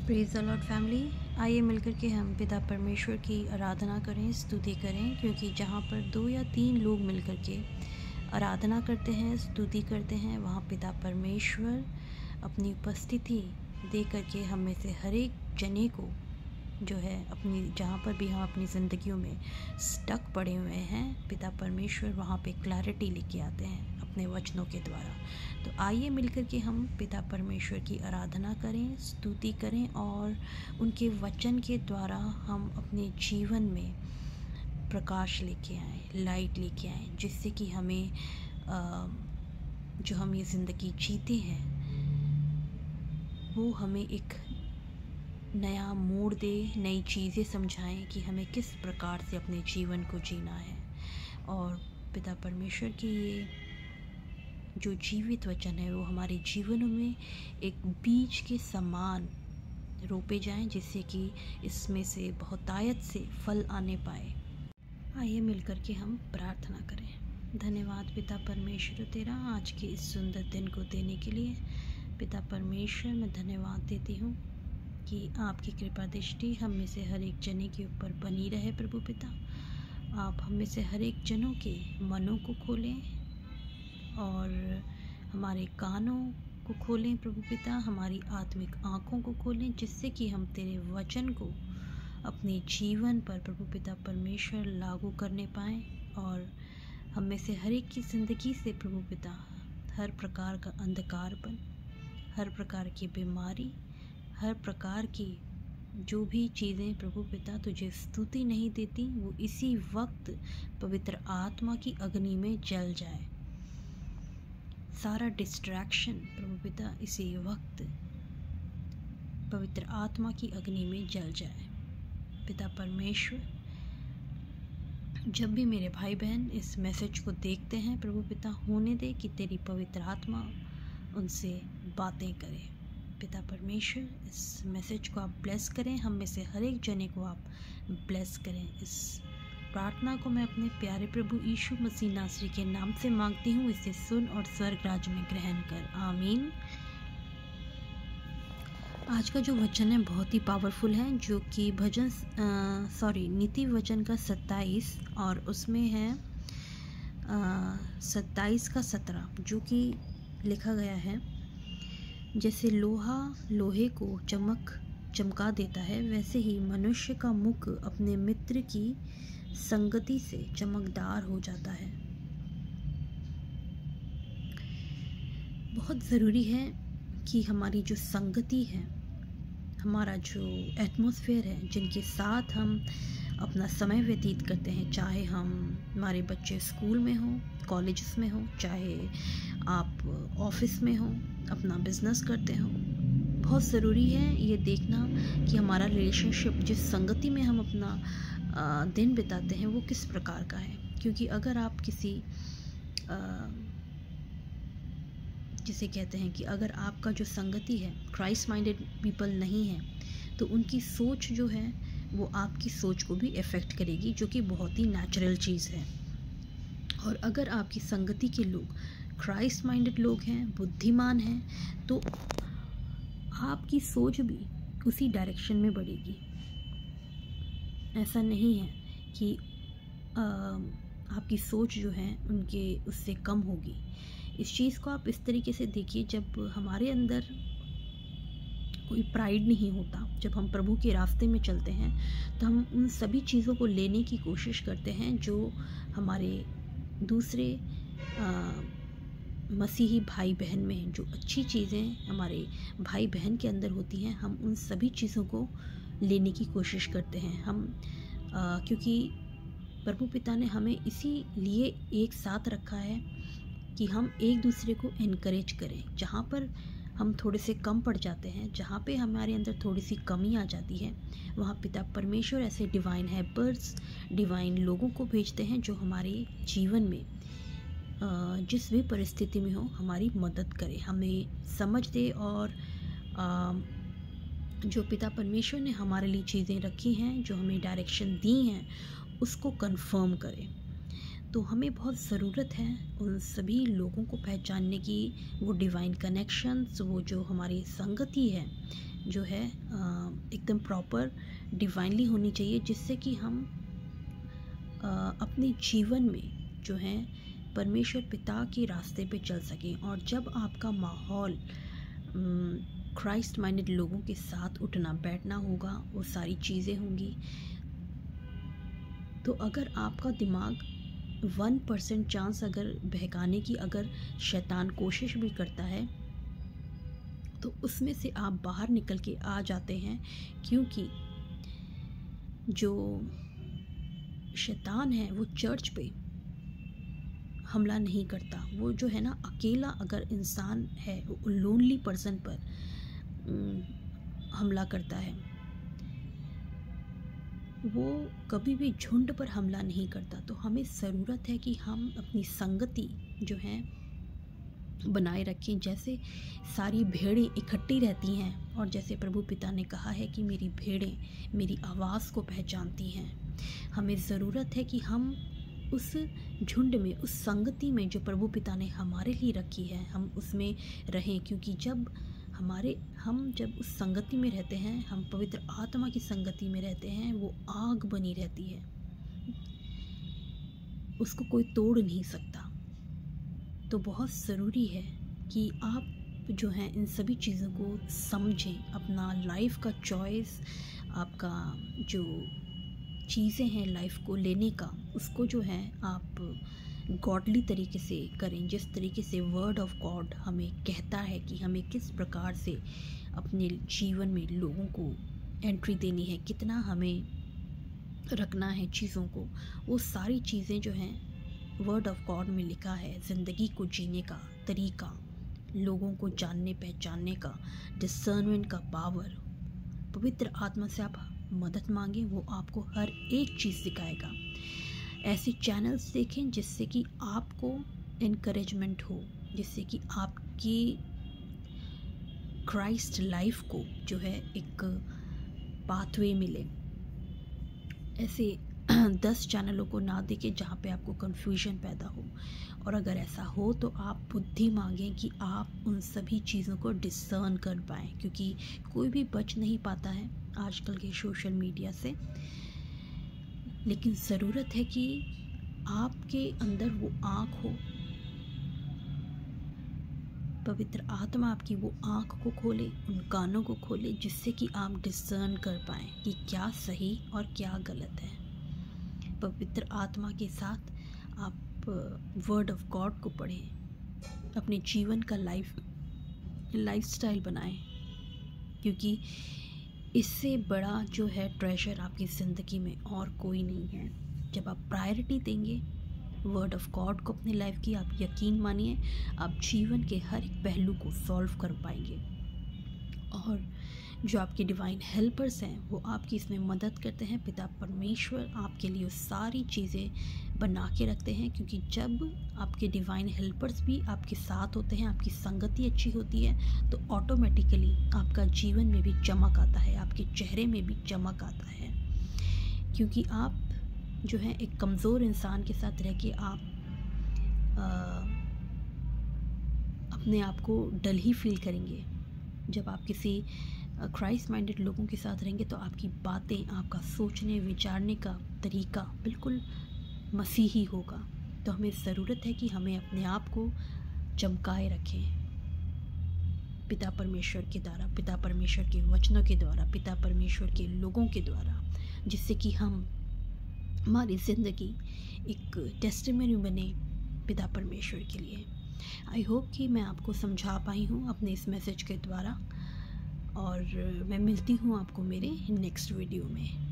Praise the Lord family, आइए मिलकर के हम पिता परमेश्वर की आराधना करें, स्तुति करें, क्योंकि जहाँ पर 2 या 3 लोग मिलकर के आराधना करते हैं, स्तुति करते हैं, वहाँ पिता परमेश्वर अपनी उपस्थिति दे करके हम में से हर एक जने को जो है अपनी जहाँ पर भी हम अपनी ज़िंदगियों में स्टक पड़े हुए हैं, पिता परमेश्वर वहाँ पे क्लैरिटी लेके आते हैं अपने वचनों के द्वारा। तो आइए मिलकर के हम पिता परमेश्वर की आराधना करें, स्तुति करें और उनके वचन के द्वारा हम अपने जीवन में प्रकाश लेके आएँ, लाइट लेके आएँ, जिससे कि हमें जो हम ये ज़िंदगी जीते हैं वो हमें एक नया मोड़ दे, नई चीज़ें समझाएं कि हमें किस प्रकार से अपने जीवन को जीना है। और पिता परमेश्वर की ये जो जीवित वचन है वो हमारे जीवनों में एक बीज के समान रोपे जाएं, जिससे कि इसमें से बहुतायत से फल आने पाए। आइए मिलकर के हम प्रार्थना करें। धन्यवाद पिता परमेश्वर तेरा आज के इस सुंदर दिन को देने के लिए। पिता परमेश्वर, मैं धन्यवाद देती हूँ कि आपकी कृपा दृष्टि हम में से हर एक जने के ऊपर बनी रहे। प्रभु पिता, आप हम में से हर एक जनों के मनों को खोलें और हमारे कानों को खोलें। प्रभु पिता, हमारी आत्मिक आँखों को खोलें, जिससे कि हम तेरे वचन को अपने जीवन पर प्रभु पिता परमेश्वर लागू करने पाएँ और हम में से हर एक की ज़िंदगी से प्रभु पिता हर प्रकार का अंधकारपन, हर प्रकार की बीमारी, हर प्रकार की जो भी चीज़ें प्रभु पिता तुझे स्तुति नहीं देती, वो इसी वक्त पवित्र आत्मा की अग्नि में जल जाए। सारा डिस्ट्रैक्शन प्रभु पिता इसी वक्त पवित्र आत्मा की अग्नि में जल जाए। पिता परमेश्वर, जब भी मेरे भाई बहन इस मैसेज को देखते हैं प्रभु पिता, होने दे कि तेरी पवित्र आत्मा उनसे बातें करे। पिता परमेश्वर, इस मैसेज को आप ब्लेस करें, हम में से हर एक जने को आप ब्लेस करें। इस प्रार्थना को मैं अपने प्यारे प्रभु यीशु मसीह नासरी के नाम से मांगती हूँ, इसे सुन और स्वर्ग राज्य में ग्रहण कर, आमीन। आज का जो वचन है बहुत ही पावरफुल है, जो कि नीति वचन का 27 और उसमें है 27 का 17, जो कि लिखा गया है, जैसे लोहा लोहे को चमका देता है, वैसे ही मनुष्य का मुख अपने मित्र की संगति से चमकदार हो जाता है। बहुत ज़रूरी है कि हमारी जो संगति है, हमारा जो एटमॉस्फेयर है, जिनके साथ हम अपना समय व्यतीत करते हैं, चाहे हमारे बच्चे स्कूल में हों, कॉलेजेस में हों, चाहे आप ऑफिस में हों, अपना बिजनेस करते हों, बहुत ज़रूरी है ये देखना कि हमारा रिलेशनशिप, जिस संगति में हम अपना दिन बिताते हैं, वो किस प्रकार का है। क्योंकि अगर आप किसी जिसे कहते हैं कि अगर आपका जो संगति है क्राइस्ट माइंडेड पीपल नहीं है, तो उनकी सोच जो है वो आपकी सोच को भी अफेक्ट करेगी, जो कि बहुत ही नेचुरल चीज़ है। और अगर आपकी संगति के लोग क्राइस्ट माइंडेड लोग हैं, बुद्धिमान हैं, तो आपकी सोच भी उसी डायरेक्शन में बढ़ेगी। ऐसा नहीं है कि आपकी सोच जो है उनके उससे कम होगी। इस चीज़ को आप इस तरीके से देखिए, जब हमारे अंदर कोई प्राइड नहीं होता, जब हम प्रभु के रास्ते में चलते हैं, तो हम उन सभी चीज़ों को लेने की कोशिश करते हैं जो हमारे दूसरे मसीही भाई बहन में जो अच्छी चीज़ें हमारे भाई बहन के अंदर होती हैं, हम उन सभी चीज़ों को लेने की कोशिश करते हैं। हम क्योंकि प्रभु पिता ने हमें इसीलिए एक साथ रखा है कि हम एक दूसरे को इनकरेज करें। जहाँ पर हम थोड़े से कम पड़ जाते हैं, जहाँ पे हमारे अंदर थोड़ी सी कमी आ जाती है, वहाँ पिता परमेश्वर ऐसे डिवाइन हेल्पर्स, डिवाइन लोगों को भेजते हैं जो हमारे जीवन में जिस भी परिस्थिति में हो हमारी मदद करे, हमें समझ दे और जो पिता परमेश्वर ने हमारे लिए चीज़ें रखी हैं, जो हमें डायरेक्शन दी हैं, उसको कंफर्म करे। तो हमें बहुत ज़रूरत है उन सभी लोगों को पहचानने की, वो डिवाइन कनेक्शंस, वो जो हमारी संगति है, जो है एकदम प्रॉपर डिवाइनली होनी चाहिए, जिससे कि हम अपने जीवन में जो है परमेश्वर पिता के रास्ते पे चल सकें। और जब आपका माहौल क्राइस्ट माइंडेड लोगों के साथ उठना बैठना होगा, वो सारी चीज़ें होंगी, तो अगर आपका दिमाग 1% चांस अगर बहकाने की अगर शैतान कोशिश भी करता है, तो उसमें से आप बाहर निकल के आ जाते हैं, क्योंकि जो शैतान है वो चर्च पे हमला नहीं करता। वो जो है ना, अकेला अगर इंसान है, वो लोनली पर्सन पर हमला करता है। वो कभी भी झुंड पर हमला नहीं करता। तो हमें ज़रूरत है कि हम अपनी संगति जो है बनाए रखें। जैसे सारी भेड़ें इकट्ठी रहती हैं, और जैसे प्रभु पिता ने कहा है कि मेरी भेड़ें मेरी आवाज़ को पहचानती हैं, हमें ज़रूरत है कि हम उस झुंड में, उस संगति में जो प्रभु पिता ने हमारे लिए रखी है, हम उसमें रहें। क्योंकि जब हम जब उस संगति में रहते हैं, हम पवित्र आत्मा की संगति में रहते हैं, वो आग बनी रहती है, उसको कोई तोड़ नहीं सकता। तो बहुत ज़रूरी है कि आप जो हैं इन सभी चीज़ों को समझें। अपना लाइफ का चॉइस, आपका जो चीज़ें हैं लाइफ को लेने का, उसको जो है आप गॉडली तरीके से करें। जिस तरीके से वर्ड ऑफ गॉड हमें कहता है कि हमें किस प्रकार से अपने जीवन में लोगों को एंट्री देनी है, कितना हमें रखना है चीज़ों को, वो सारी चीज़ें जो हैं वर्ड ऑफ गॉड में लिखा है। ज़िंदगी को जीने का तरीका, लोगों को जानने पहचानने का, डिसर्नमेंट का पावर, पवित्र आत्मा से आप मदद मांगें, वो आपको हर एक चीज़ सिखाएगा। ऐसे चैनल्स देखें जिससे कि आपको इनकरेजमेंट हो, जिससे कि आपकी क्राइस्ट लाइफ को जो है एक पाथवे मिले। ऐसे 10 चैनलों को ना देखें जहाँ पे आपको कन्फ्यूजन पैदा हो। और अगर ऐसा हो तो आप बुद्धि मांगें कि आप उन सभी चीज़ों को डिसर्न कर पाएँ, क्योंकि कोई भी बच नहीं पाता है आजकल के सोशल मीडिया से। लेकिन ज़रूरत है कि आपके अंदर वो आँख हो, पवित्र आत्मा आपकी वो आँख को खोले, उन कानों को खोले, जिससे कि आप डिसर्न कर पाएँ कि क्या सही और क्या गलत है। पवित्र आत्मा के साथ आप वर्ड ऑफ गॉड को पढ़ें, अपने जीवन का लाइफस्टाइल बनाएं, क्योंकि इससे बड़ा जो है ट्रेजर आपकी ज़िंदगी में और कोई नहीं है। जब आप प्रायोरिटी देंगे वर्ड ऑफ गॉड को अपनी लाइफ की, आप यकीन मानिए आप जीवन के हर एक पहलू को सॉल्व कर पाएंगे। और जो आपके डिवाइन हेल्पर्स हैं वो आपकी इसमें मदद करते हैं। पिता परमेश्वर आपके लिए सारी चीज़ें बना के रखते हैं, क्योंकि जब आपके डिवाइन हेल्पर्स भी आपके साथ होते हैं, आपकी संगति अच्छी होती है, तो ऑटोमेटिकली आपका जीवन में भी चमक आता है, आपके चेहरे में भी चमक आता है। क्योंकि आप जो है एक कमज़ोर इंसान के साथ रह के आप अपने आप को डल ही फील करेंगे। जब आप किसी क्राइस्ट माइंडेड लोगों के साथ रहेंगे तो आपकी बातें, आपका सोचने विचारने का तरीका बिल्कुल मसीही होगा। तो हमें ज़रूरत है कि हमें अपने आप को चमकाए रखें पिता परमेश्वर के द्वारा, पिता परमेश्वर के वचनों के द्वारा, पिता परमेश्वर के लोगों के द्वारा, जिससे कि हमारी ज़िंदगी एक टेस्टिमनी बने पिता परमेश्वर के लिए। आई होप कि मैं आपको समझा पाई हूँ अपने इस मैसेज के द्वारा, और मैं मिलती हूँ आपको मेरे नेक्स्ट वीडियो में।